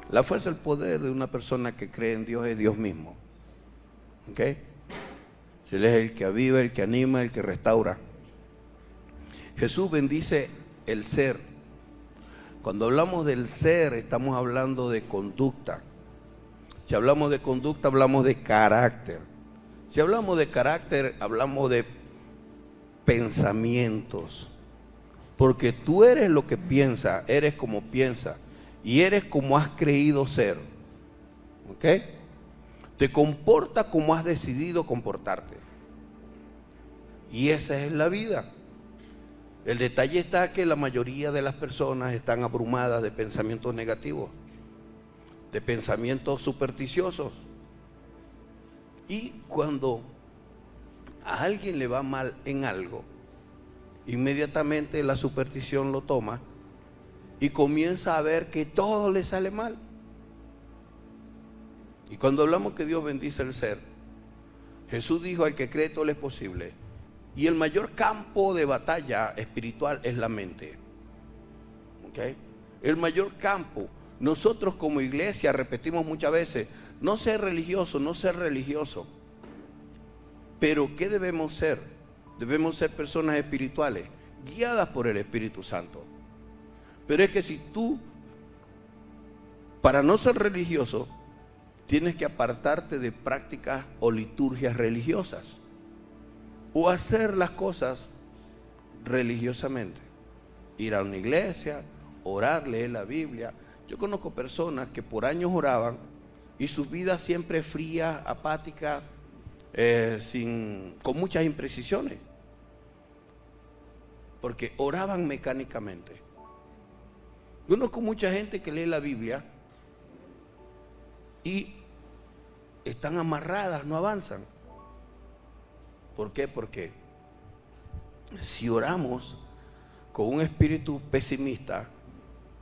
La fuerza, el poder de una persona que cree en Dios es Dios mismo. ¿Ok? Él es el que aviva, el que anima, el que restaura. Jesús bendice el ser. Cuando hablamos del ser, estamos hablando de conducta. Si hablamos de conducta, hablamos de carácter. Si hablamos de carácter, hablamos de pensamientos. Porque tú eres lo que piensas, eres como piensas y eres como has creído ser. ¿Ok? Te comportas como has decidido comportarte. Y esa es la vida. El detalle está que la mayoría de las personas están abrumadas de pensamientos negativos, de pensamientos supersticiosos. Y cuando a alguien le va mal en algo, inmediatamente la superstición lo toma y comienza a ver que todo le sale mal. Y cuando hablamos que Dios bendice el ser, Jesús dijo: al que cree todo le es posible. Y el mayor campo de batalla espiritual es la mente. ¿Okay? El mayor campo. Nosotros como iglesia repetimos muchas veces: no ser religioso, no ser religioso. Pero ¿qué debemos ser? Debemos ser personas espirituales, guiadas por el Espíritu Santo. Pero es que si tú, para no ser religioso, tienes que apartarte de prácticas o liturgias religiosas, o hacer las cosas religiosamente. Ir a una iglesia, orar, leer la Biblia. Yo conozco personas que por años oraban y sus vidas siempre frías, apáticas, con muchas imprecisiones, porque oraban mecánicamente. Yo conozco mucha gente que lee la Biblia y están amarradas, no avanzan. ¿Por qué? Porque si oramos con un espíritu pesimista,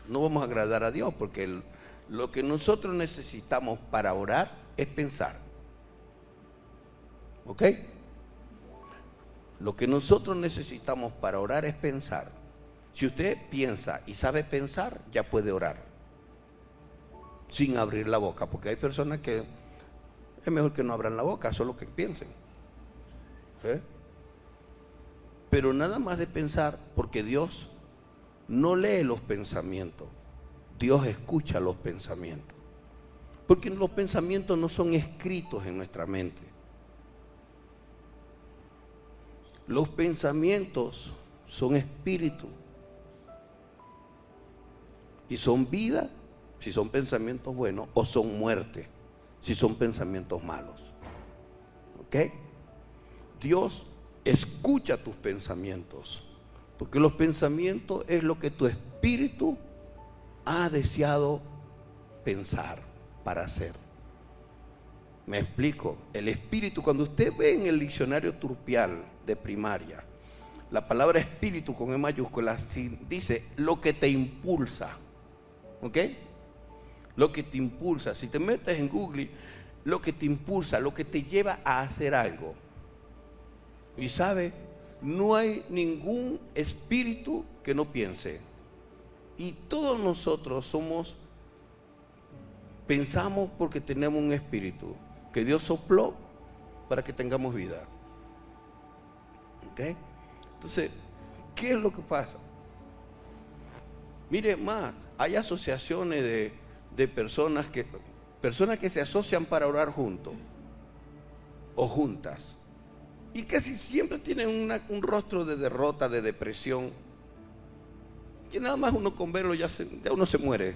no vamos a agradar a Dios, porque lo que nosotros necesitamos para orar es pensar. ¿Ok? Lo que nosotros necesitamos para orar es pensar. Si usted piensa y sabe pensar, ya puede orar sin abrir la boca, porque hay personas que es mejor que no abran la boca, solo que piensen. Pero nada más de pensar, porque Dios no lee los pensamientos, Dios escucha los pensamientos, porque los pensamientos no son escritos en nuestra mente. Los pensamientos son espíritu y son vida si son pensamientos buenos, o son muerte si son pensamientos malos. ¿Ok? Dios escucha tus pensamientos, porque los pensamientos es lo que tu espíritu ha deseado pensar para hacer. Me explico. El espíritu, cuando usted ve en el diccionario turpial de primaria, la palabra espíritu con E mayúscula dice lo que te impulsa. ¿Ok? Lo que te impulsa. Si te metes en Google, lo que te impulsa, lo que te lleva a hacer algo. Y sabe, no hay ningún espíritu que no piense. Y todos nosotros pensamos porque tenemos un espíritu que Dios sopló para que tengamos vida. ¿Ok? Entonces, ¿qué es lo que pasa? Mire más, hay asociaciones de personas que se asocian para orar juntos o juntas. Y casi siempre tienen un rostro de derrota, de depresión, que nada más uno con verlo ya uno se muere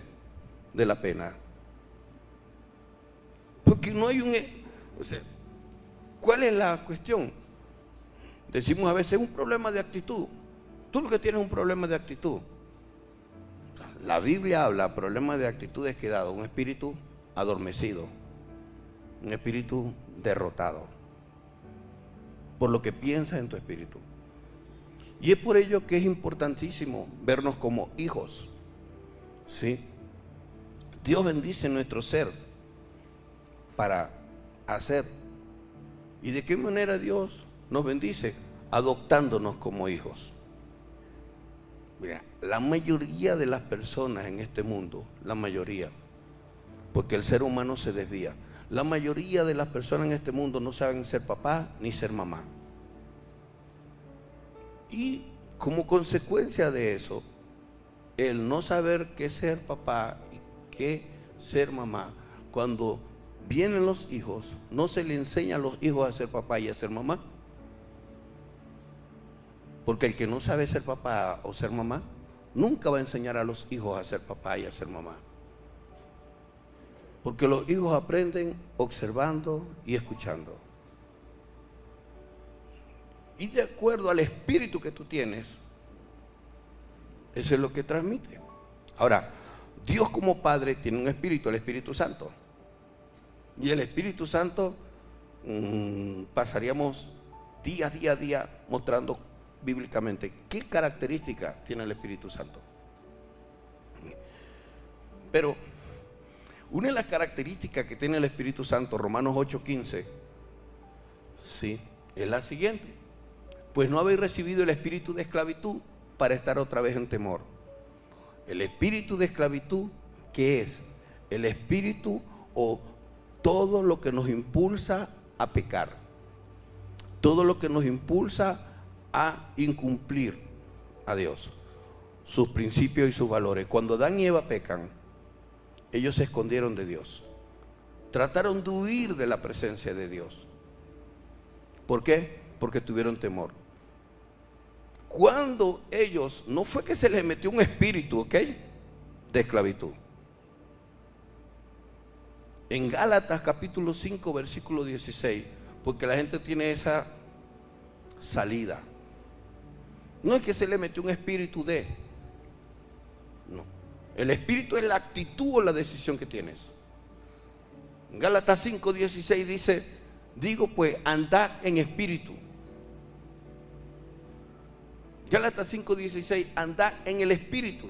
de la pena. Porque no hay o sea, ¿cuál es la cuestión? Decimos a veces, es un problema de actitud. Tú lo que tienes es un problema de actitud. O sea, la Biblia habla problema de actitudes que dado un espíritu adormecido, un espíritu derrotado, por lo que piensas en tu espíritu. Y es por ello que es importantísimo vernos como hijos. ¿Sí? Dios bendice nuestro ser para hacer. ¿Y de qué manera Dios nos bendice? Adoptándonos como hijos. Mira, la mayoría de las personas en este mundo, la mayoría, porque el ser humano se desvía. La mayoría de las personas en este mundo no saben ser papá ni ser mamá. Y como consecuencia de eso, el no saber qué ser papá y qué ser mamá, cuando vienen los hijos, no se le enseña a los hijos a ser papá y a ser mamá. Porque el que no sabe ser papá o ser mamá, nunca va a enseñar a los hijos a ser papá y a ser mamá. Porque los hijos aprenden observando y escuchando. Y de acuerdo al espíritu que tú tienes, eso es lo que transmite. Ahora, Dios como Padre tiene un espíritu, el Espíritu Santo. Y el Espíritu Santo pasaríamos día a día mostrando bíblicamente qué características tiene el Espíritu Santo. Pero una de las características que tiene el Espíritu Santo, Romanos 8:15, sí, es la siguiente: pues no habéis recibido el espíritu de esclavitud para estar otra vez en temor. El espíritu de esclavitud, ¿qué es? El espíritu o todo lo que nos impulsa a pecar, todo lo que nos impulsa a incumplir a Dios, sus principios y sus valores. Cuando Adán y Eva pecan, ellos se escondieron de Dios, trataron de huir de la presencia de Dios. ¿Por qué? Porque tuvieron temor. Cuando ellos, no fue que se les metió un espíritu, ¿ok?, de esclavitud. En Gálatas capítulo 5 versículo 16, porque la gente tiene esa salida. No es que se le metió un espíritu de, no. El espíritu es la actitud o la decisión que tienes. En Gálatas 5:16 dice: digo pues, andad en espíritu. Gálatas 5:16, andad en el espíritu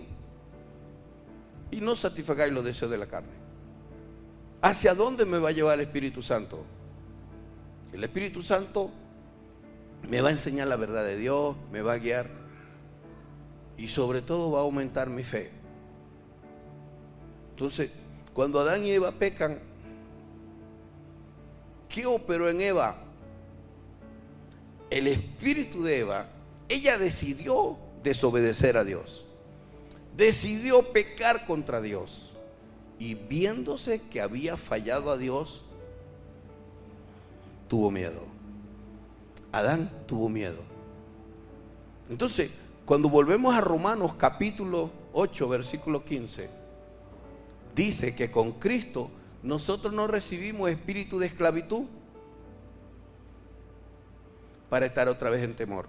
y no satisfagáis los deseos de la carne. ¿Hacia dónde me va a llevar el Espíritu Santo? El Espíritu Santo me va a enseñar la verdad de Dios, me va a guiar y sobre todo va a aumentar mi fe. Entonces, cuando Adán y Eva pecan, ¿qué operó en Eva? El espíritu de Eva. Ella decidió desobedecer a Dios, decidió pecar contra Dios, y viéndose que había fallado a Dios, tuvo miedo. Adán tuvo miedo. Entonces, cuando volvemos a Romanos capítulo 8, versículo 15, dice que con Cristo nosotros no recibimos espíritu de esclavitud para estar otra vez en temor.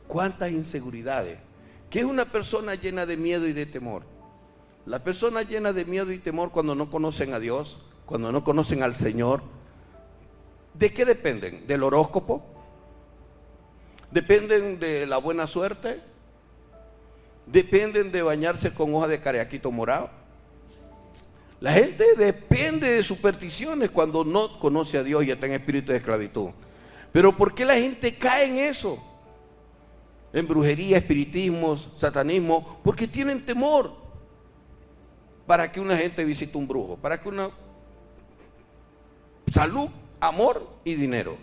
¿Cuántas inseguridades? ¿Qué es una persona llena de miedo y de temor? La persona llena de miedo y temor cuando no conocen a Dios, cuando no conocen al Señor, ¿de qué dependen? ¿Del horóscopo? ¿Dependen de la buena suerte? ¿Dependen de bañarse con hoja de careaquito morado? La gente depende de supersticiones cuando no conoce a Dios y está en espíritu de esclavitud. Pero ¿por qué la gente cae en eso? En brujería, espiritismo, satanismo, porque tienen temor. ¿Para que una gente visite un brujo? ¿Para que una salud, amor y dinero?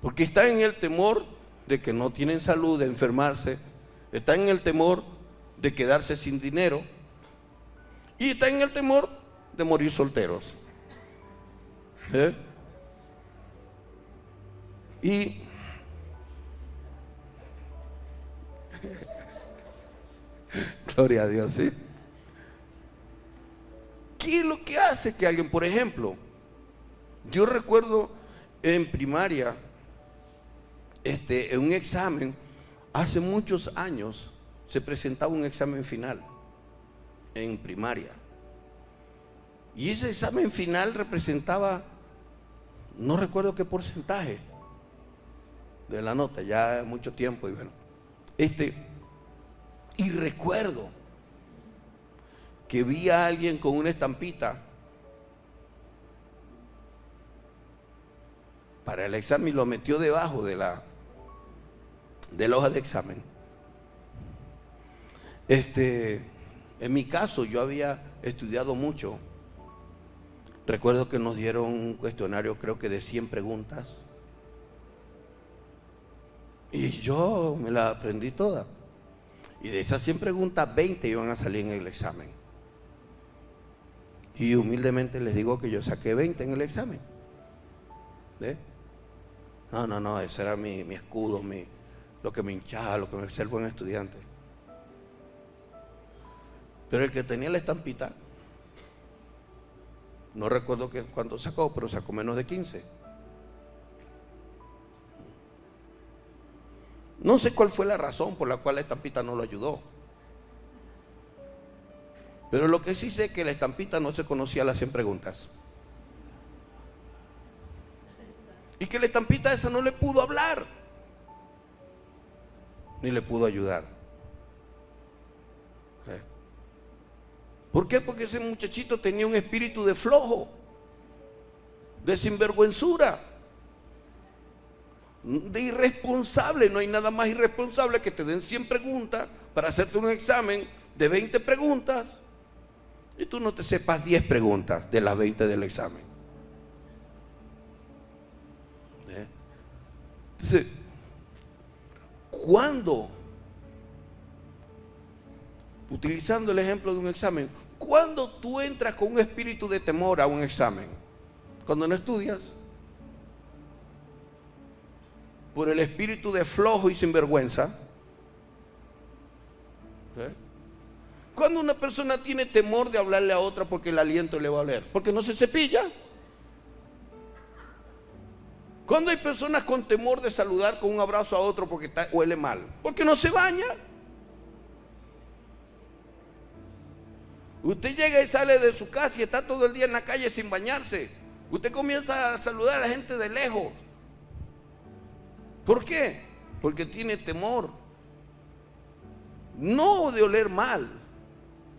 Porque están en el temor de que no tienen salud, de enfermarse, están en el temor de quedarse sin dinero y están en el temor de morir solteros. Y gloria a Dios, ¿sí? ¿Qué es lo que hace que alguien, por ejemplo, yo recuerdo en primaria, en un examen, hace muchos años, se presentaba un examen final en primaria. Y ese examen final representaba, no recuerdo qué porcentaje de la nota, ya mucho tiempo, y bueno, y recuerdo que vi a alguien con una estampita para el examen y lo metió debajo de la hoja de examen. En mi caso, yo había estudiado mucho Recuerdo que nos dieron un cuestionario, creo que de 100 preguntas. Y yo me la aprendí toda. Y de esas 100 preguntas, 20 iban a salir en el examen. Y humildemente les digo que yo saqué 20 en el examen. ¿Ve? No, ese era mi escudo, lo que me hinchaba, lo que me hacía el buen estudiante. Pero el que tenía la estampita, no recuerdo cuánto sacó, pero sacó menos de 15. No sé cuál fue la razón por la cual la estampita no lo ayudó. Pero lo que sí sé es que la estampita no se conocía las 100 preguntas. Y que la estampita esa no le pudo hablar, ni le pudo ayudar. ¿Por qué? Porque ese muchachito tenía un espíritu de flojo, de sinvergüenzura, de irresponsable. No hay nada más irresponsable que te den 100 preguntas para hacerte un examen de 20 preguntas y tú no te sepas 10 preguntas de las 20 del examen. Entonces, utilizando el ejemplo de un examen, ¿cuándo tú entras con un espíritu de temor a un examen? Cuando no estudias. Por el espíritu de flojo y sinvergüenza. Cuando una persona tiene temor de hablarle a otra porque el aliento le va a oler, porque no se cepilla. Cuando hay personas con temor de saludar con un abrazo a otro porque huele mal, porque no se baña. Usted llega y sale de su casa y está todo el día en la calle sin bañarse. Usted comienza a saludar a la gente de lejos. ¿Por qué? Porque tiene temor. No de oler mal,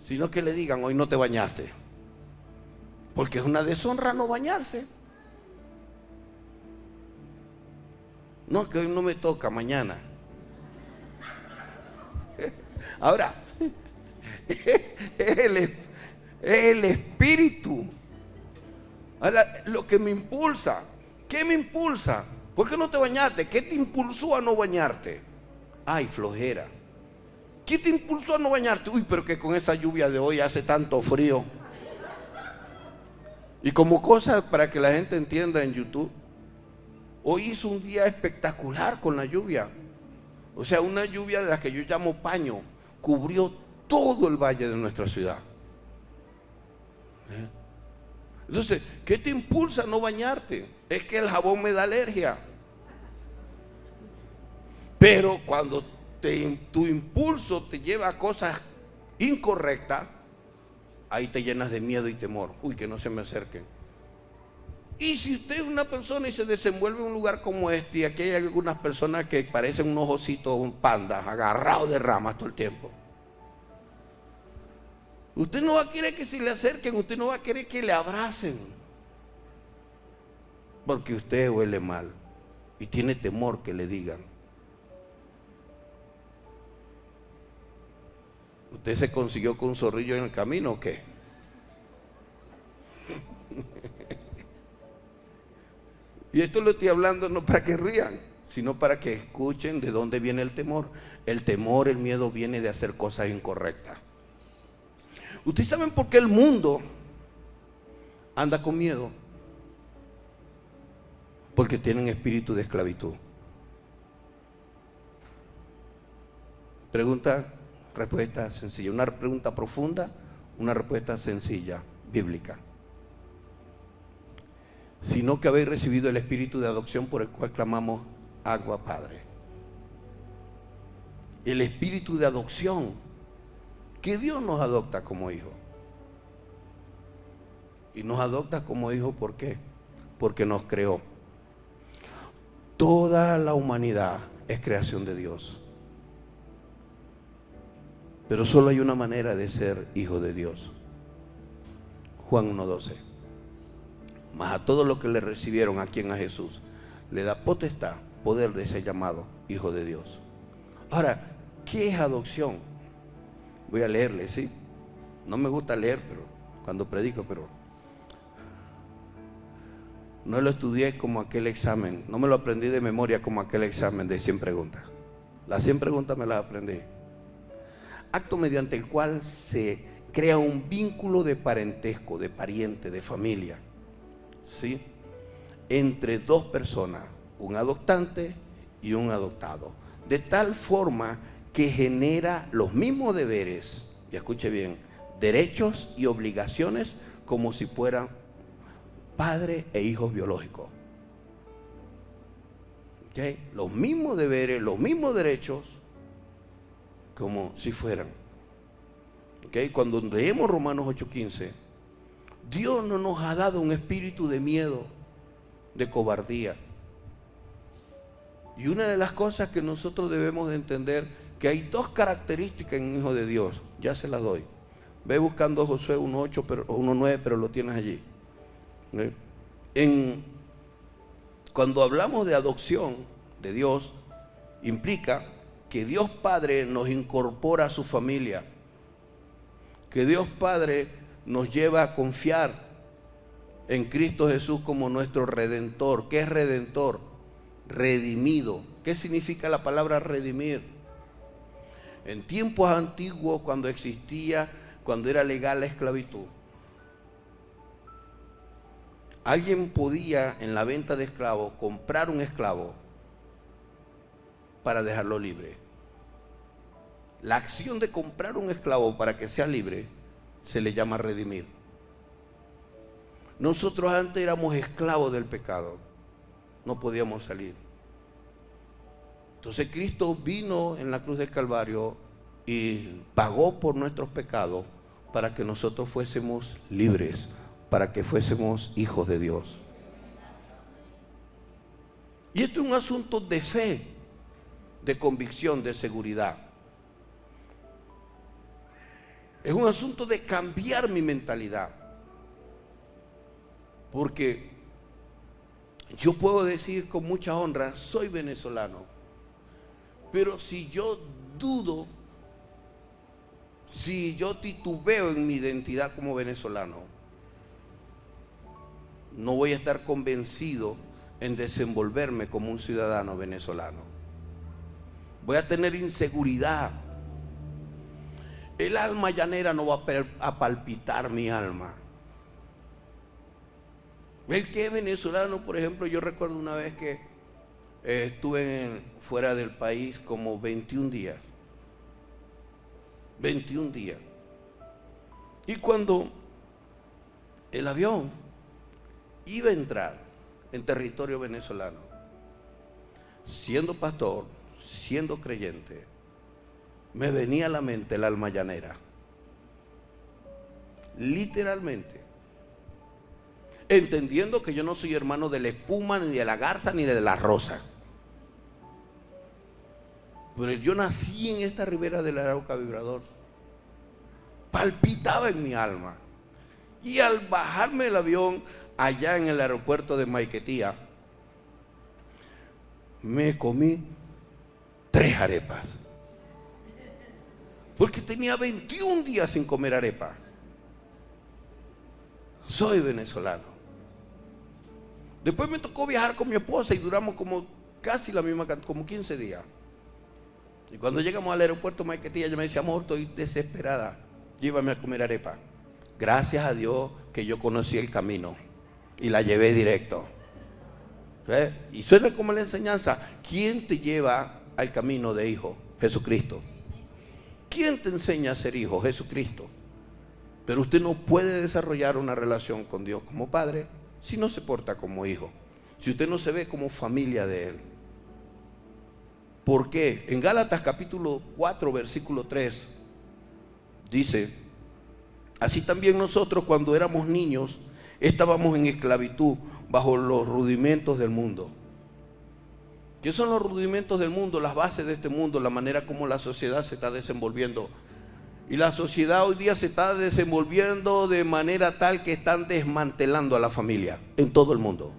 sino que le digan, hoy no te bañaste. Porque es una deshonra no bañarse. No, que hoy no me toca, mañana. Ahora, es el espíritu. Ahora, lo que me impulsa. ¿Qué me impulsa? ¿Por qué no te bañaste? ¿Qué te impulsó a no bañarte? Ay, flojera. ¿Qué te impulsó a no bañarte? Uy, pero que con esa lluvia de hoy hace tanto frío. Y como cosa para que la gente entienda en YouTube, hoy hizo un día espectacular con la lluvia. O sea, una lluvia de las que yo llamo paño, cubrió todo el valle de nuestra ciudad. Entonces, ¿qué te impulsa a no bañarte? Es que el jabón me da alergia. Pero cuando tu impulso te lleva a cosas incorrectas, ahí te llenas de miedo y temor. Uy, que no se me acerquen. Y si usted es una persona y se desenvuelve en un lugar como este, y aquí hay algunas personas que parecen unos ositos, un panda, agarrados de ramas todo el tiempo. Usted no va a querer que se le acerquen, usted no va a querer que le abracen. Porque usted huele mal y tiene temor que le digan. ¿Usted se consiguió con un zorrillo en el camino o qué? Y esto lo estoy hablando no para que rían, sino para que escuchen de dónde viene el temor. El temor, el miedo viene de hacer cosas incorrectas. ¿Ustedes saben por qué el mundo anda con miedo? Porque tienen espíritu de esclavitud. Pregunta, respuesta sencilla. Una pregunta profunda, una respuesta sencilla, bíblica. Sino que habéis recibido el espíritu de adopción por el cual clamamos Abba Padre. El espíritu de adopción, que Dios nos adopta como hijos. Y nos adopta como hijos, ¿por qué? Porque nos creó. Toda la humanidad es creación de Dios. Pero solo hay una manera de ser hijo de Dios. Juan 1:12. Mas a todos los que le recibieron, a quien a Jesús, le da potestad, poder de ser llamado hijo de Dios. Ahora, ¿qué es adopción? Voy a leerle, ¿sí? No me gusta leer, pero cuando predico, pero No lo estudié como aquel examen, no me lo aprendí de memoria como aquel examen de 100 preguntas. Las 100 preguntas me las aprendí. Acto mediante el cual se crea un vínculo de parentesco, de pariente, de familia, ¿sí?, entre dos personas, un adoptante y un adoptado, de tal forma que genera los mismos deberes, y escuche bien, derechos y obligaciones como si fueran padre e hijos biológicos. ¿Okay? Los mismos deberes, los mismos derechos, como si fueran. ¿Okay? Cuando leemos Romanos 8:15, Dios no nos ha dado un espíritu de miedo, de cobardía. Y una de las cosas que nosotros debemos de entender, que hay dos características en un hijo de Dios, ya se las doy. Ve buscando Josué 1:8, pero 1:9, pero lo tienes allí. Cuando hablamos de adopción de Dios, implica que Dios Padre nos incorpora a su familia, que Dios Padre nos lleva a confiar en Cristo Jesús como nuestro Redentor. ¿Qué es Redentor? Redimido. ¿Qué significa la palabra redimir? En tiempos antiguos, cuando era legal la esclavitud, alguien podía en la venta de esclavos comprar un esclavo para dejarlo libre. La acción de comprar un esclavo para que sea libre se le llama redimir. Nosotros antes éramos esclavos del pecado, no podíamos salir. Entonces Cristo vino en la cruz del Calvario y pagó por nuestros pecados para que nosotros fuésemos libres, para que fuésemos hijos de Dios. Y esto es un asunto de fe, de convicción, de seguridad. Es un asunto de cambiar mi mentalidad. Porque yo puedo decir con mucha honra, soy venezolano. Pero si yo dudo, si yo titubeo en mi identidad como venezolano, no voy a estar convencido en desenvolverme como un ciudadano venezolano. Voy a tener inseguridad. El alma llanera no va a palpitar mi alma. El que es venezolano, por ejemplo, yo recuerdo una vez que estuve fuera del país como 21 días. 21 días. Y cuando el avión iba a entrar en territorio venezolano, siendo pastor, siendo creyente, me venía a la mente el alma llanera. Literalmente. Entendiendo que yo no soy hermano de la espuma, ni de la garza, ni de la rosa. Pero yo nací en esta ribera del Arauca Vibrador. Palpitaba en mi alma. Y al bajarme del avión allá en el aeropuerto de Maiquetía, me comí 3 arepas. Porque tenía 21 días sin comer arepa. Soy venezolano. Después me tocó viajar con mi esposa y duramos como casi la misma cantidad, como 15 días. Y cuando llegamos al aeropuerto de Maiquetía, ella me decía, amor, estoy desesperada, llévame a comer arepa. Gracias a Dios que yo conocí el camino y la llevé directo. ¿Ves? Y suena como la enseñanza. ¿Quién te lleva al camino de hijo? Jesucristo. ¿Quién te enseña a ser hijo? Jesucristo. Pero usted no puede desarrollar una relación con Dios como padre si no se porta como hijo, si usted no se ve como familia de Él. ¿Por qué? En Gálatas capítulo 4, versículo 3, dice, así también nosotros cuando éramos niños estábamos en esclavitud bajo los rudimentos del mundo. ¿Qué son los rudimentos del mundo? Las bases de este mundo, la manera como la sociedad se está desenvolviendo. Y la sociedad hoy día se está desenvolviendo de manera tal que están desmantelando a la familia en todo el mundo.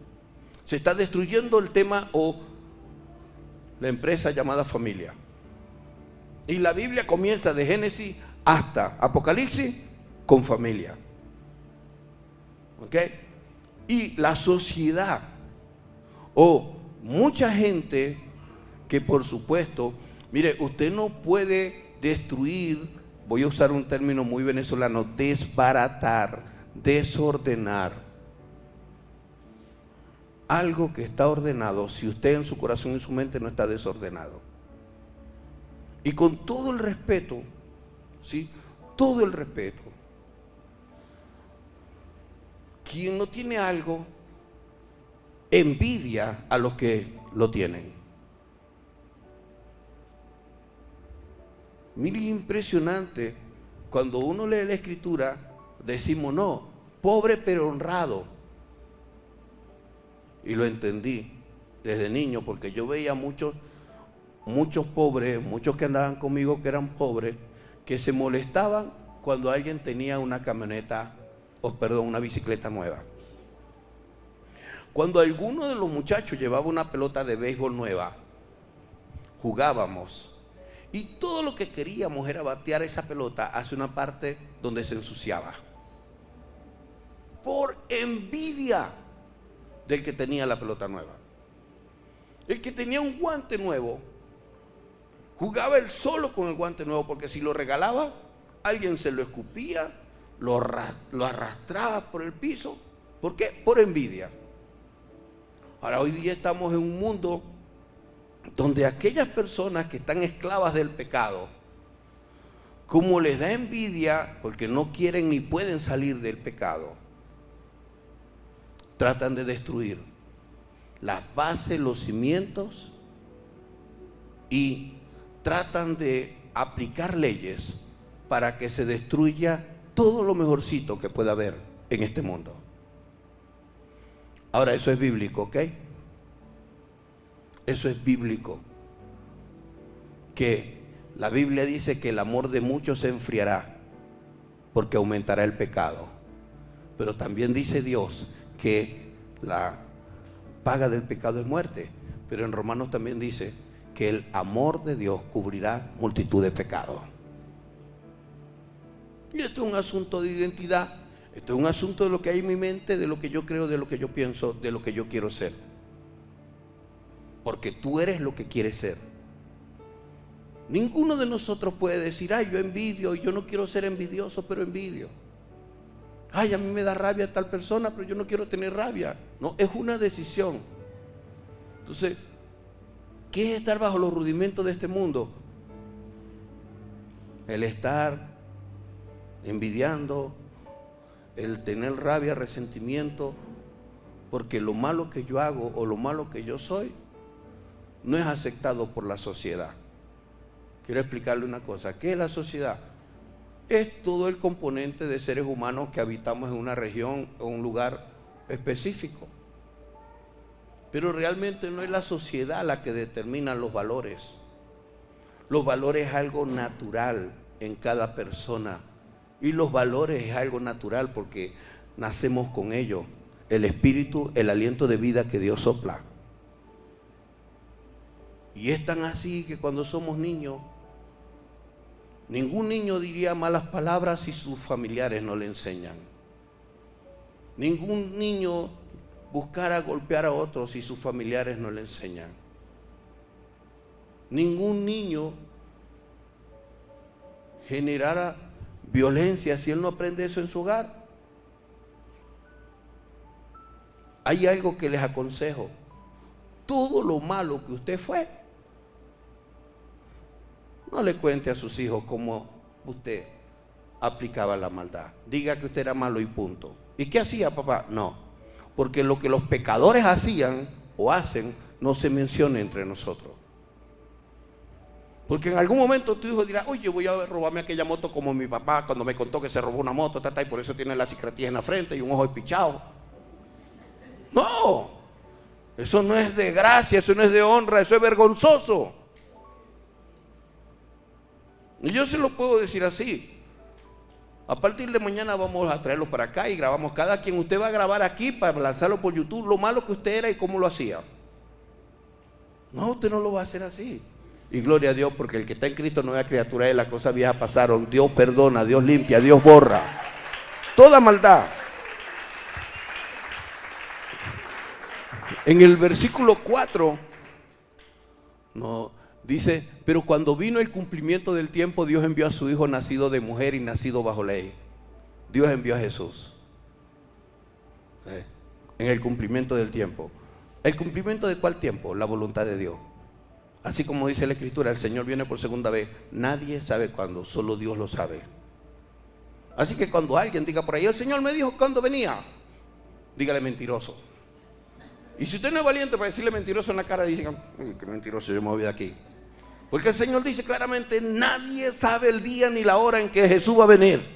Se está destruyendo el tema o la empresa llamada familia. Y la Biblia comienza de Génesis hasta Apocalipsis con familia. ¿Ok? Y la sociedad, o mucha gente que por supuesto, mire, usted no puede destruir, voy a usar un término muy venezolano, desbaratar, desordenar algo que está ordenado si usted en su corazón y en su mente no está desordenado. Y con todo el respeto, ¿sí? Todo el respeto. Quien no tiene algo, envidia a los que lo tienen. Mire, impresionante, cuando uno lee la Escritura, decimos no, pobre pero honrado. Y lo entendí desde niño, porque yo veía muchos pobres, muchos que andaban conmigo que eran pobres, que se molestaban cuando alguien tenía una camioneta, una bicicleta nueva. Cuando alguno de los muchachos llevaba una pelota de béisbol nueva, jugábamos. Y todo lo que queríamos era batear esa pelota hacia una parte donde se ensuciaba. Por envidia del que tenía la pelota nueva. El que tenía un guante nuevo, jugaba él solo con el guante nuevo, porque si lo regalaba, alguien se lo escupía, lo arrastraba por el piso. ¿Por qué? Por envidia. Ahora, hoy día estamos en un mundo donde aquellas personas que están esclavas del pecado, como les da envidia, porque no quieren ni pueden salir del pecado, tratan de destruir las bases, los cimientos, y tratan de aplicar leyes para que se destruya todo lo mejorcito que pueda haber en este mundo. Ahora, eso es bíblico, ¿ok? Eso es bíblico. Que la Biblia dice que el amor de muchos se enfriará porque aumentará el pecado. Pero también dice Dios que la paga del pecado es muerte. Pero en Romanos también dice que el amor de Dios cubrirá multitud de pecados. Y esto es un asunto de identidad. Esto es un asunto de lo que hay en mi mente, de lo que yo creo, de lo que yo pienso, de lo que yo quiero ser. Porque tú eres lo que quieres ser. Ninguno de nosotros puede decir, ay, yo envidio, y yo no quiero ser envidioso, pero envidio. Ay, a mí me da rabia tal persona, pero yo no quiero tener rabia. No, es una decisión. Entonces, ¿qué es estar bajo los rudimentos de este mundo? El estar envidiando, el tener rabia, resentimiento, porque lo malo que yo hago o lo malo que yo soy no es aceptado por la sociedad. Quiero explicarle una cosa. ¿Qué es la sociedad? Es todo el componente de seres humanos que habitamos en una región o un lugar específico. Pero realmente no es la sociedad la que determina los valores. Los valores es algo natural en cada persona. Y los valores es algo natural porque nacemos con ellos. El espíritu, el aliento de vida que Dios sopla. Y es tan así que cuando somos niños, ningún niño diría malas palabras si sus familiares no le enseñan. Ningún niño buscara golpear a otros si sus familiares no le enseñan. Ningún niño generara violencia si él no aprende eso en su hogar. Hay algo que les aconsejo. Todo lo malo que usted fue, no le cuente a sus hijos cómo usted aplicaba la maldad. Diga que usted era malo y punto. ¿Y qué hacía, papá? No, porque lo que los pecadores hacían o hacen no se menciona entre nosotros. Porque en algún momento tu hijo dirá, oye, voy a robarme aquella moto como mi papá cuando me contó que se robó una moto, y por eso tiene la cicatriz en la frente y un ojo espichado. No, eso no es de gracia, eso no es de honra, eso es vergonzoso. Y yo se lo puedo decir así. A partir de mañana vamos a traerlos para acá y grabamos cada quien. Usted va a grabar aquí para lanzarlo por YouTube lo malo que usted era y cómo lo hacía. No, usted no lo va a hacer así. Y gloria a Dios, porque el que está en Cristo no es criatura, las cosas viejas pasaron. Dios perdona, Dios limpia, Dios borra toda maldad. En el versículo 4, no, dice, pero cuando vino el cumplimiento del tiempo, Dios envió a su Hijo nacido de mujer y nacido bajo ley. Dios envió a Jesús. En el cumplimiento del tiempo. ¿El cumplimiento de cuál tiempo? La voluntad de Dios. Así como dice la Escritura, el Señor viene por segunda vez. Nadie sabe cuándo, solo Dios lo sabe. Así que cuando alguien diga por ahí, el Señor me dijo cuándo venía, dígale mentiroso. Y si usted no es valiente para decirle mentiroso en la cara, digan, qué mentiroso, yo me voy de aquí. Porque el Señor dice claramente, nadie sabe el día ni la hora en que Jesús va a venir.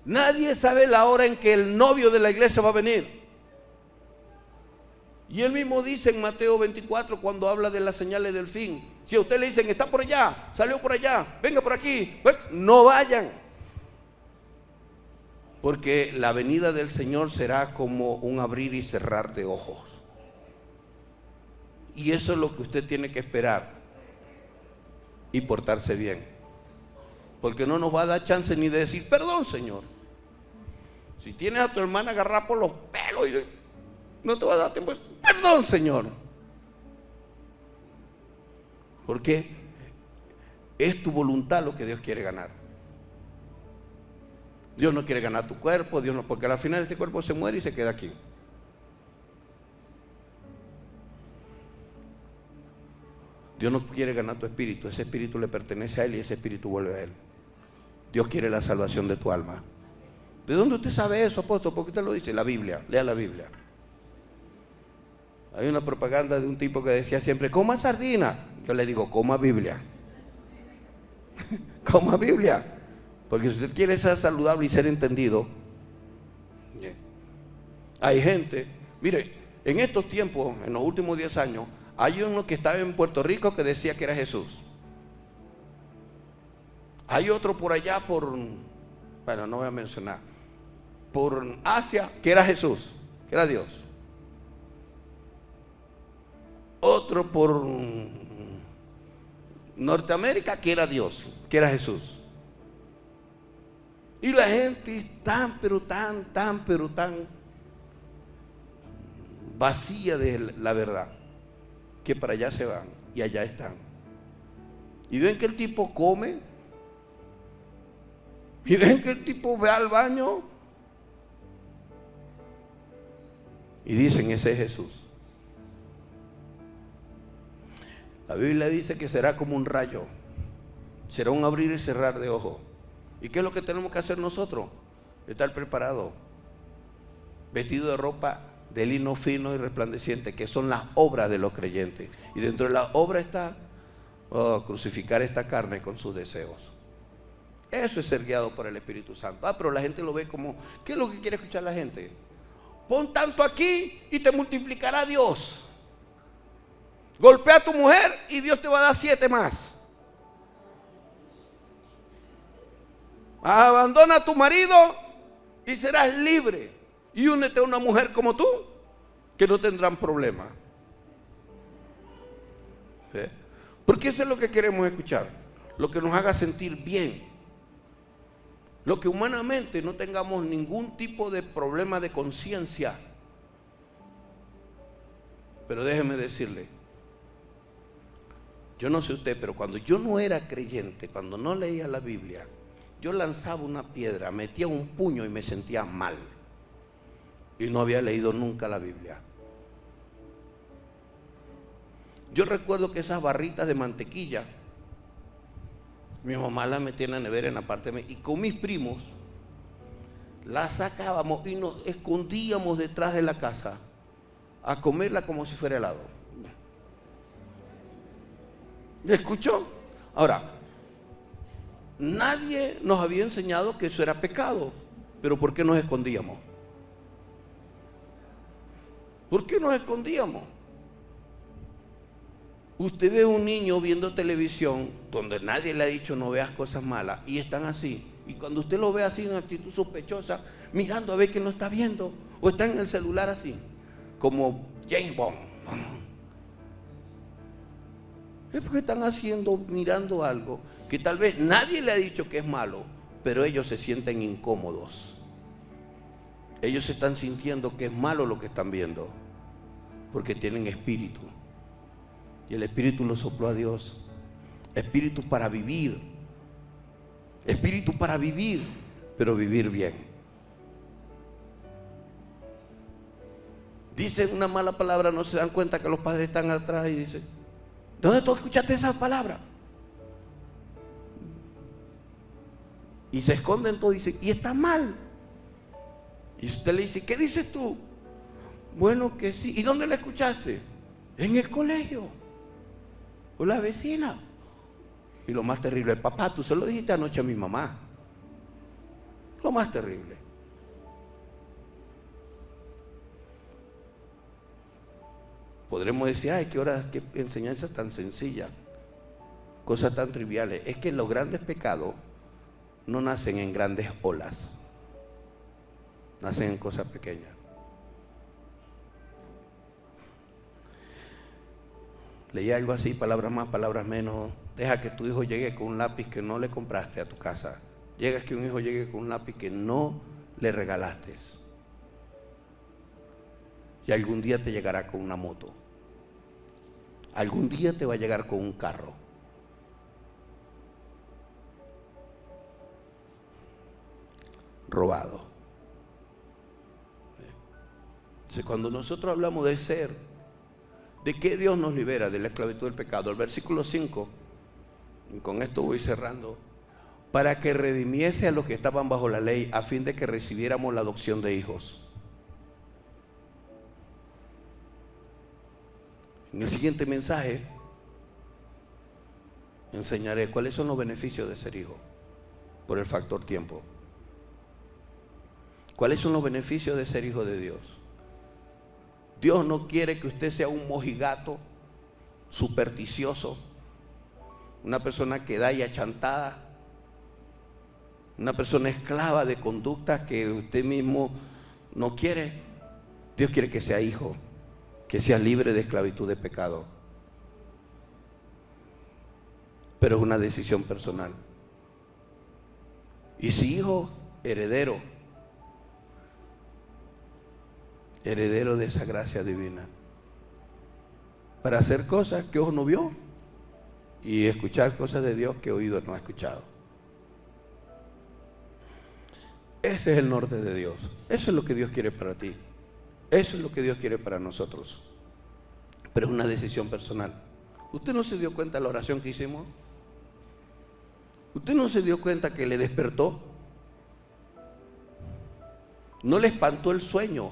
Nadie sabe la hora en que el novio de la iglesia va a venir. Y él mismo dice en Mateo 24, cuando habla de las señales del fin, si a usted le dicen, está por allá, salió por allá, venga por aquí, bueno, no vayan. Porque la venida del Señor será como un abrir y cerrar de ojos. Y eso es lo que usted tiene que esperar y portarse bien. Porque no nos va a dar chance ni de decir, perdón, Señor. Si tienes a tu hermana agarrada por los pelos y no te va a dar tiempo, perdón, Señor. Porque es tu voluntad lo que Dios quiere ganar. Dios no quiere ganar tu cuerpo, Dios no, porque al final este cuerpo se muere y se queda aquí. Dios no quiere ganar tu espíritu, ese espíritu le pertenece a Él y ese espíritu vuelve a Él. Dios quiere la salvación de tu alma. ¿De dónde usted sabe eso, apóstol? ¿Por qué usted lo dice? La Biblia, lea la Biblia. Hay una propaganda de un tipo que decía siempre, coma sardina. Yo le digo, coma Biblia. Coma Biblia. Porque si usted quiere ser saludable y ser entendido, hay gente, mire, en estos tiempos, en los últimos 10 años, hay uno que estaba en Puerto Rico que decía que era Jesús. Hay otro por allá bueno, no voy a mencionar, por Asia, que era Jesús, que era Dios. Otro por Norteamérica, que era Dios, que era Jesús. Y la gente es tan vacía de la verdad, que para allá se van y allá están. Y ven que el tipo come, y ven que el tipo ve al baño, y dicen, ese es Jesús. La Biblia dice que será como un rayo, será un abrir y cerrar de ojos. ¿Y qué es lo que tenemos que hacer nosotros? Estar preparados, vestidos de ropa de lino fino y resplandeciente, que son las obras de los creyentes. Y dentro de la obra está crucificar esta carne con sus deseos. Eso es ser guiado por el Espíritu Santo. Pero la gente lo ve como, ¿qué es lo que quiere escuchar la gente? Pon tanto aquí y te multiplicará Dios. Golpea a tu mujer y Dios te va a dar 7 más. Abandona a tu marido y serás libre. Y únete a una mujer como tú, que no tendrán problema. ¿Sí? Porque eso es lo que queremos escuchar. Lo que nos haga sentir bien. Lo que humanamente no tengamos ningún tipo de problema de conciencia. Pero déjeme decirle, yo no sé usted, pero cuando yo no era creyente, cuando no leía la Biblia, yo lanzaba una piedra, metía un puño y me sentía mal. Y no había leído nunca la Biblia. Yo recuerdo que esas barritas de mantequilla, mi mamá las metía en la nevera en la parte de... Y con mis primos, las sacábamos y nos escondíamos detrás de la casa a comerla como si fuera helado. ¿Me escuchó? Ahora, nadie nos había enseñado que eso era pecado, pero ¿por qué nos escondíamos? ¿Por qué nos escondíamos? Usted ve a un niño viendo televisión donde nadie le ha dicho no veas cosas malas y están así. Y cuando usted lo ve así en actitud sospechosa, mirando a ver que no está viendo, o está en el celular así, como James Bond. Es porque están haciendo, mirando algo que tal vez nadie le ha dicho que es malo, pero ellos se sienten incómodos. Ellos están sintiendo que es malo lo que están viendo. porque tienen espíritu. Y el espíritu lo sopló a Dios. Espíritu para vivir. Espíritu para vivir, pero vivir bien. Dicen una mala palabra, no se dan cuenta que los padres están atrás y dicen: ¿dónde tú escuchaste esa palabra? Y se esconden todos y dicen: y está mal. Y usted le dice: ¿qué dices tú? Bueno, que sí. ¿Y dónde la escuchaste? En el colegio, con la vecina. Y lo más terrible: papá, tú se lo dijiste anoche a mi mamá. Lo más terrible. Podremos decir: ay, qué horas, qué enseñanza tan sencilla, cosas tan triviales. Es que los grandes pecados no nacen en grandes olas, nacen en cosas pequeñas. Leí algo así: palabras más, palabras menos. Deja que tu hijo llegue con un lápiz que no le compraste a tu casa. Llega que un hijo llegue con un lápiz que no le regalaste. Y algún día te llegará con una moto. Algún día te va a llegar con un carro. Robado. Entonces, cuando nosotros hablamos de ser, ¿de qué Dios nos libera? De la esclavitud del pecado. El versículo 5, y con esto voy cerrando: para que redimiese a los que estaban bajo la ley, a fin de que recibiéramos la adopción de hijos. En el siguiente mensaje enseñaré cuáles son los beneficios de ser hijo, por el factor tiempo. ¿Cuáles son los beneficios de ser hijo de Dios? Dios no quiere que usted sea un mojigato supersticioso, una persona que da y achantada, una persona esclava de conductas que usted mismo no quiere. Dios quiere que sea hijo, que sea libre de esclavitud de pecado. Pero es una decisión personal. Y si hijo, heredero de esa gracia divina, para hacer cosas que ojo no vio y escuchar cosas de Dios que oído no ha escuchado. Ese es el norte de Dios. Eso es lo que Dios quiere para ti. Eso es lo que Dios quiere para nosotros. Pero es una decisión personal. ¿Usted no se dio cuenta de la oración que hicimos? ¿Usted no se dio cuenta que le despertó? No le espantó el sueño,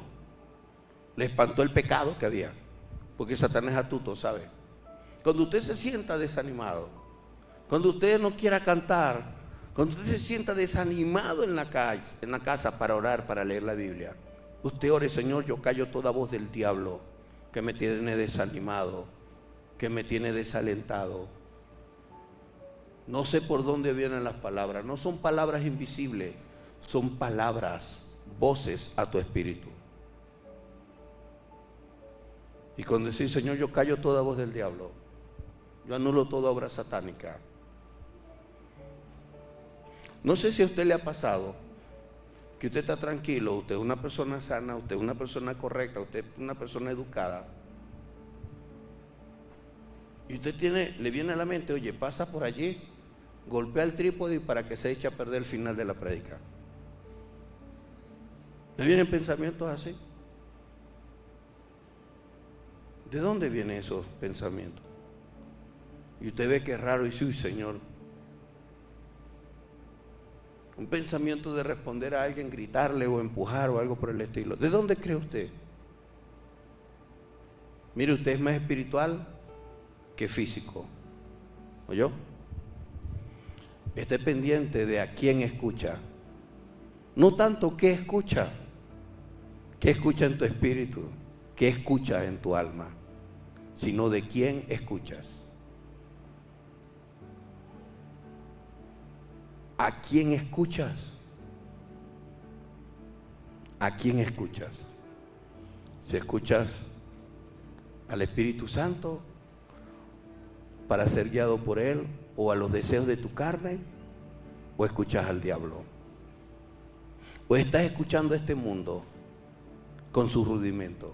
le espantó el pecado que había. Porque Satanás es astuto, ¿sabe? Cuando usted se sienta desanimado, cuando usted no quiera cantar, cuando usted se sienta desanimado en la casa para orar, para leer la Biblia, usted ore: Señor, yo callo toda voz del diablo que me tiene desanimado, que me tiene desalentado. No sé por dónde vienen las palabras. No son palabras invisibles, son palabras, voces a tu espíritu. Y cuando decís: Señor, yo callo toda voz del diablo, yo anulo toda obra satánica. No sé si a usted le ha pasado que usted está tranquilo, usted es una persona sana, usted es una persona correcta, usted es una persona educada, y usted le viene a la mente: oye, pasa por allí, golpea el trípode para que se eche a perder el final de la prédica. ¿Le vienen pensamientos así? ¿De dónde vienen esos pensamientos? Y usted ve que es raro y dice: uy, Señor. Un pensamiento de responder a alguien, gritarle o empujar o algo por el estilo. ¿De dónde cree usted? Mire, usted es más espiritual que físico. ¿Oyó? Esté pendiente de a quién escucha. No tanto qué escucha en tu espíritu, qué escucha en tu alma, sino de quién escuchas. ¿A quién escuchas? ¿A quién escuchas? Si escuchas al Espíritu Santo para ser guiado por Él, o a los deseos de tu carne, o escuchas al diablo, o estás escuchando a este mundo con sus rudimentos.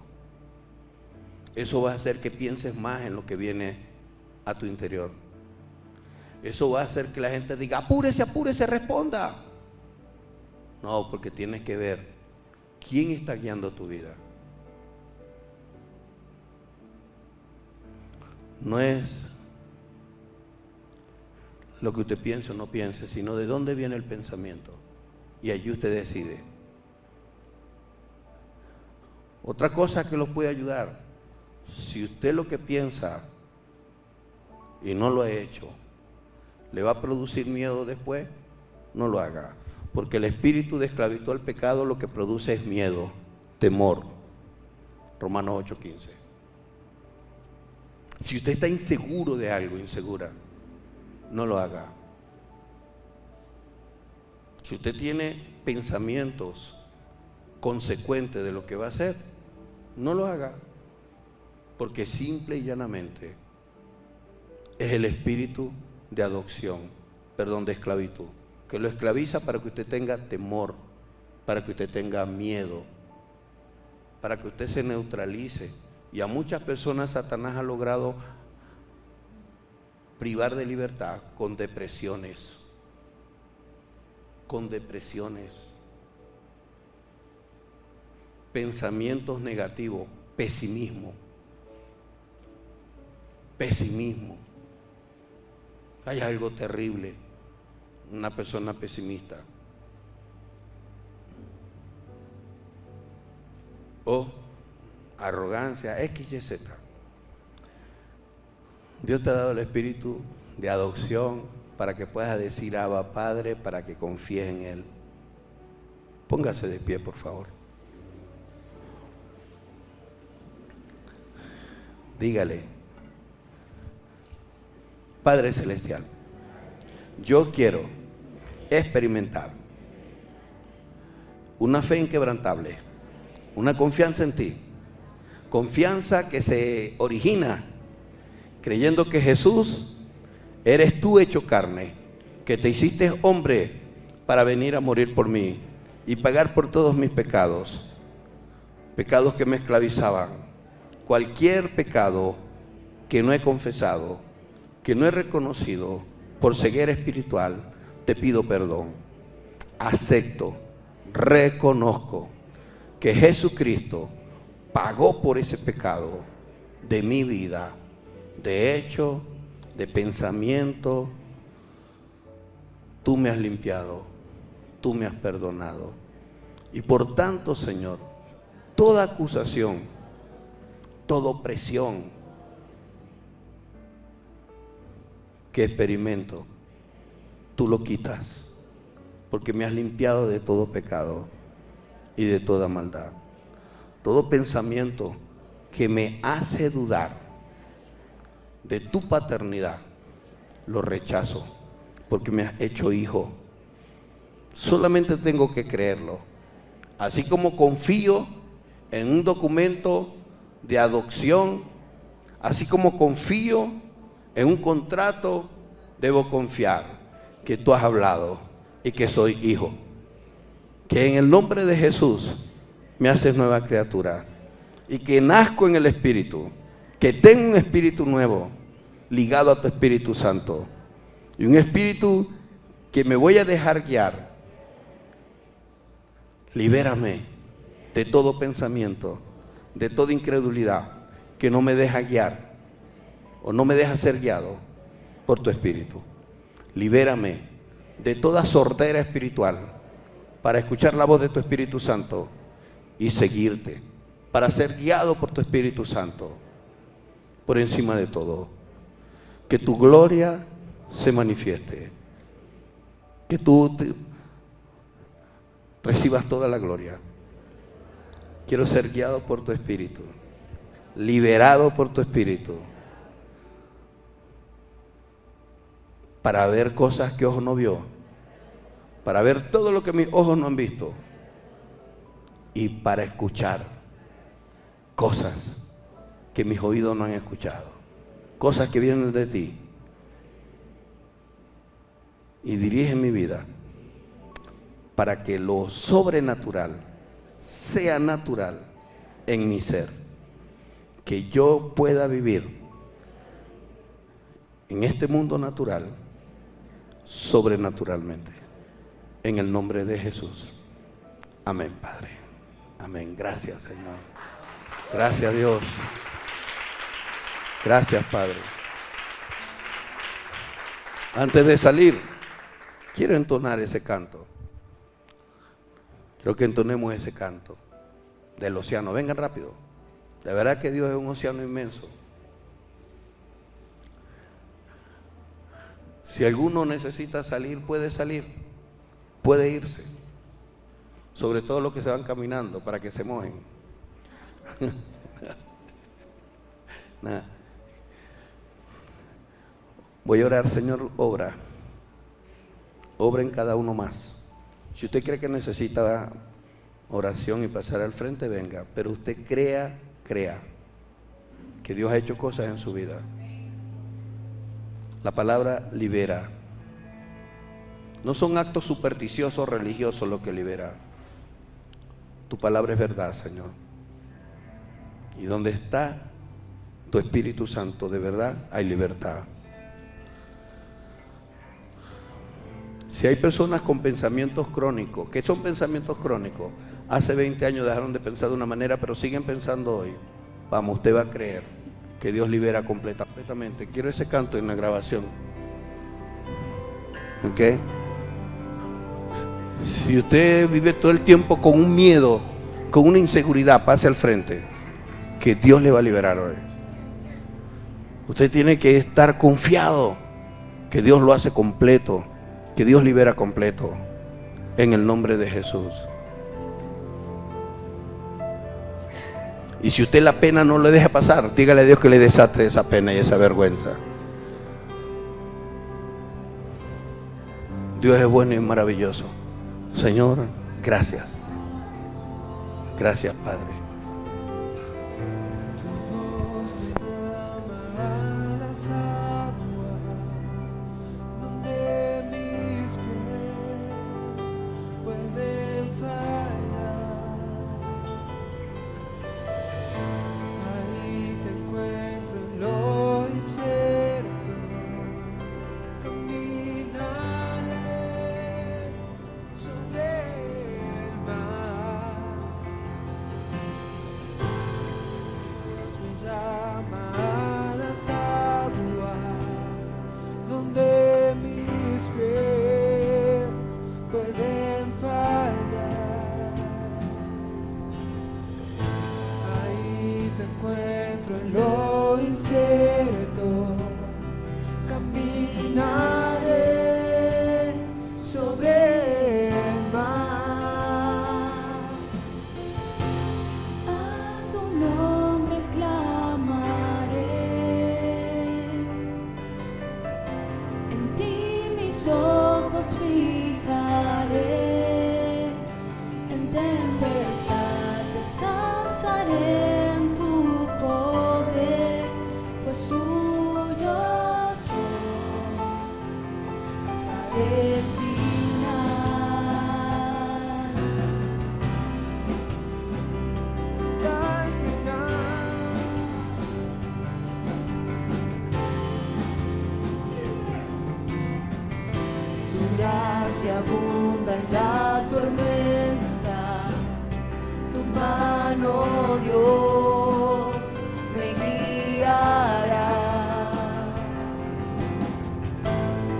Eso va a hacer que pienses más en lo que viene a tu interior. Eso va a hacer que la gente diga, apúrese, apúrese, responda. No, porque tienes que ver quién está guiando tu vida. No es lo que usted piense o no piense, sino de dónde viene el pensamiento. Y allí usted decide. Otra cosa que los puede ayudar, si usted lo que piensa y no lo ha hecho, le va a producir miedo después, no lo haga. Porque el espíritu de esclavitud al pecado lo que produce es miedo, temor. Romanos 8:15. Si usted está inseguro de algo, insegura, no lo haga. Si usted tiene pensamientos consecuentes de lo que va a hacer, no lo haga. Porque simple y llanamente es el espíritu de adopción, de esclavitud, que lo esclaviza para que usted tenga temor, para que usted tenga miedo, para que usted se neutralice. Y a muchas personas Satanás ha logrado privar de libertad con depresiones, pensamientos negativos, pesimismo. Hay algo terrible, una persona pesimista. O arrogancia, X, Y, Z. Dios te ha dado el espíritu de adopción para que puedas decir Abba Padre, para que confíes en Él. Póngase de pie, por favor. Dígale, Padre Celestial, yo quiero experimentar una fe inquebrantable, una confianza en ti, confianza que se origina creyendo que Jesús eres tú hecho carne, que te hiciste hombre para venir a morir por mí y pagar por todos mis pecados, pecados que me esclavizaban. Cualquier pecado que no he confesado, que no he reconocido por ceguera espiritual, te pido perdón. Acepto, reconozco que Jesucristo pagó por ese pecado de mi vida, de hecho, de pensamiento. Tú me has limpiado, tú me has perdonado. Y por tanto, Señor, toda acusación, toda opresión que experimento, tú lo quitas, porque me has limpiado de todo pecado y de toda maldad. Todo pensamiento que me hace dudar de tu paternidad, lo rechazo, porque me has hecho hijo. Solamente tengo que creerlo. Así como confío en un documento de adopción, así como confío en un contrato, debo confiar que tú has hablado y que soy hijo. Que en el nombre de Jesús me haces nueva criatura y que nazco en el Espíritu, que tengo un espíritu nuevo ligado a tu Espíritu Santo y un espíritu que me voy a dejar guiar. Libérame de todo pensamiento, de toda incredulidad que no me deja guiar o no me deja ser guiado por tu Espíritu. Libérame de toda sordera espiritual para escuchar la voz de tu Espíritu Santo y seguirte, para ser guiado por tu Espíritu Santo. Por encima de todo, que tu gloria se manifieste, que tú recibas toda la gloria. Quiero ser guiado por tu Espíritu, liberado por tu Espíritu, para ver cosas que ojo no vio, para ver todo lo que mis ojos no han visto y para escuchar cosas que mis oídos no han escuchado, cosas que vienen de ti. Y dirige mi vida para que lo sobrenatural sea natural en mi ser, que yo pueda vivir en este mundo natural sobrenaturalmente. En el nombre de Jesús. Amén, Padre. Amén. Gracias, Señor. Gracias, Dios. Gracias, Padre. Antes de salir, quiero entonar ese canto. Quiero que entonemos ese canto del océano. Vengan rápido. De verdad que Dios es un océano inmenso. Si alguno necesita salir, puede salir. Puede irse. Sobre todo los que se van caminando para que se mojen. Nada. Voy a orar, Señor, obra en cada uno más. Si usted cree que necesita oración y pasar al frente, venga, pero usted crea que Dios ha hecho cosas en su vida. La palabra libera. No son actos supersticiosos religiosos lo que libera. Tu palabra es verdad, Señor. Y donde está tu Espíritu Santo, de verdad hay libertad. Si hay personas con pensamientos crónicos, ¿qué son pensamientos crónicos? Hace 20 años dejaron de pensar de una manera, pero siguen pensando hoy. Vamos, usted va a creer que Dios libera completamente. Quiero ese canto en la grabación. ¿Ok? Si usted vive todo el tiempo con un miedo, con una inseguridad, pase al frente, que Dios le va a liberar hoy. Usted tiene que estar confiado que Dios lo hace completo, que Dios libera completo, en el nombre de Jesús. Y si usted la pena no le deja pasar, dígale a Dios que le desate esa pena y esa vergüenza. Dios es bueno y maravilloso. Señor, gracias. Gracias, Padre. Abunda en la tormenta, tu mano, Dios, me guiará.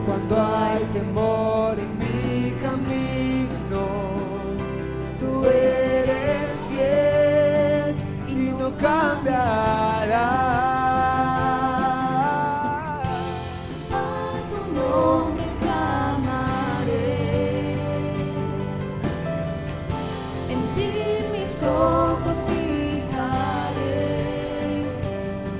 Cuando hay temor en mi camino, tú eres fiel y no cambiarás. Ojos fijaré,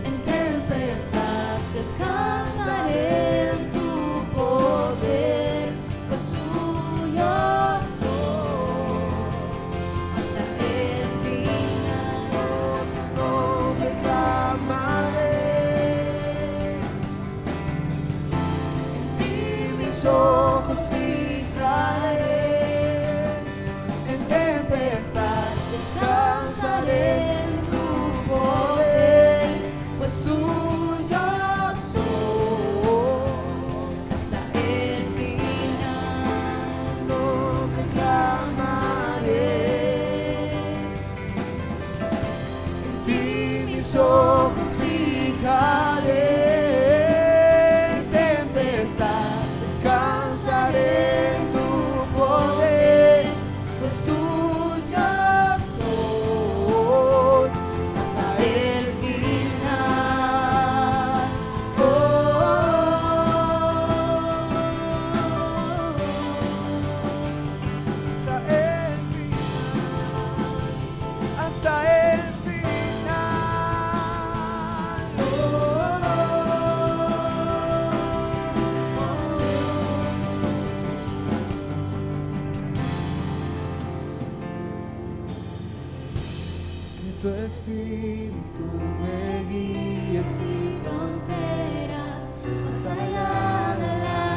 en tempestad descansaré en tu poder, pues tuyo soy hasta el final. Tu nombre clamaré, en ti mis ojos fijaré, en tempestad descansaré en tu poder. mis ojos fijaré. En tempestad descansaré en tu poder, pues tuya soy hasta el final. Hasta el final. Que tu espíritu me guíe sin fronteras, más allá de la